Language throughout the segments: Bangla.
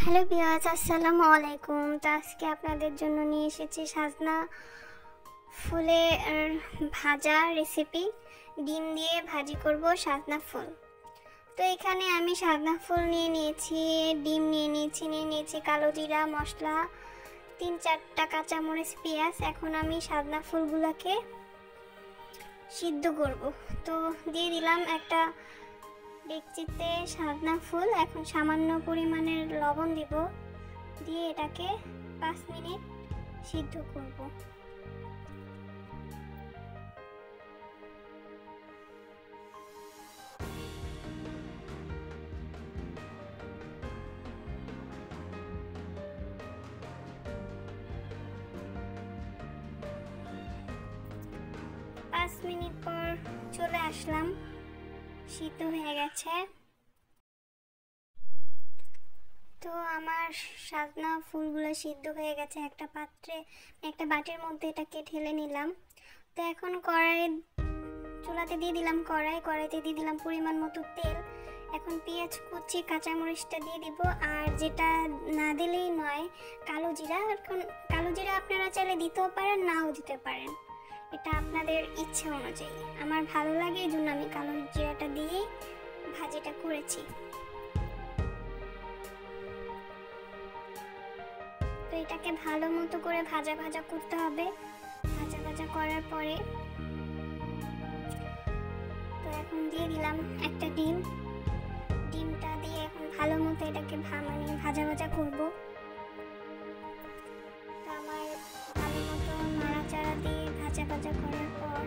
হ্যালো ভিউয়ার্স, আসসালামু আলাইকুম। তো আজকে আপনাদের জন্য নিয়ে এসেছি সাজনা ফুলের ভাজা রেসিপি। ডিম দিয়ে ভাজি করব সাজনা ফুল। তো এখানে আমি সাজনা ফুল নিয়ে নিয়েছি, ডিম নিয়ে নিয়েছি কালো জিরা, মশলা, 3-4টা কাঁচামরিচ, পেঁয়াজ। এখন আমি সাজনা ফুলগুলোকে সিদ্ধ করব। তো দিয়ে দিলাম একটা ডেকচিতে সাজনা ফুল। এখন সামান্য পরিমাণের লবণ দিব, দিয়ে এটাকে 5 মিনিট সিদ্ধ করব। পাঁচ মিনিট পর চলে আসলাম, সিদ্ধ হয়ে গেছে। তো আমার সাজনা ফুলগুলো সিদ্ধ হয়ে গেছে। একটা পাত্রে, একটা বাটির মধ্যে এটাকে ঢেলে নিলাম। তো এখন চুলাতে দিয়ে দিলাম কড়াইতে দিয়ে দিলাম পরিমাণ মতো তেল। এখন পেঁয়াজ কুচি, কাঁচামরিচটা দিয়ে দিব। আর যেটা না দিলেই নয়, কালো জিরা। এখন কালো জিরা আপনারা চাইলে দিতেও পারেন, নাও দিতে পারেন, এটা আপনাদের ইচ্ছে অনুযায়ী। আমার ভালো লাগে, এই জন্য আমি কালো জিরাটা দিয়ে ভাজিটা করেছি। তো এটাকে ভালো মতো করে ভাজা ভাজা করতে হবে। ভাজা করার পরে তো এখন দিয়ে দিলাম একটা ডিম। ডিমটা দিয়ে এখন ভালো মতো এটাকে ভাজা ভাজা করব। তো আমার ভালো মতো নাড়াচাড়া দিয়ে ভাজা করার পর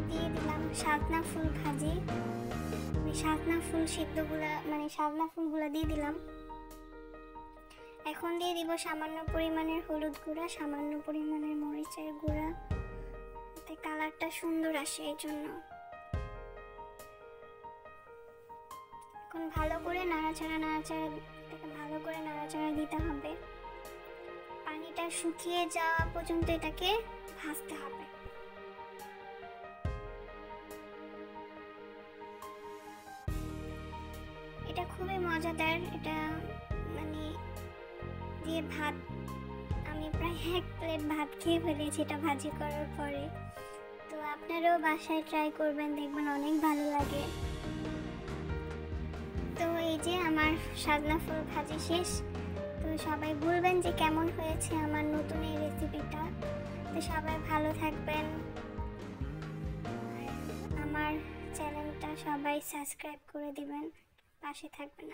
দিয়ে দিলাম সাজনা ফুল ভাজি। সাজনা ফুল সাজনা ফুলগুলা দিয়ে দিলাম। এখন দিয়ে দিব সামান্য পরিমাণের হলুদ গুঁড়া, সামান্য পরিমাণের মরিচের গুঁড়া, যাতে কালারটা সুন্দর আসে এই জন্য। এখন ভালো করে নাড়াচাড়া দিতে হবে। পানিটা শুকিয়ে যাওয়া পর্যন্ত এটাকে ভাজতে হবে। এটা খুবই মজাদার। এটা দিয়ে ভাত, আমি প্রায় 1 প্লেট ভাত খেয়ে ফেলেছি এটা ভাজি করার পরে। তো আপনারাও বাসায় ট্রাই করবেন, দেখবেন অনেক ভালো লাগে। তো এই যে আমার সাজনা ফুল ভাজি শেষ। তো সবাই বলবেন যে কেমন হয়েছে আমার নতুন এই রেসিপিটা। তো সবাই ভালো থাকবেন, আমার চ্যানেলটা সবাই সাবস্ক্রাইব করে দিবেন, পাশে থাকবেন।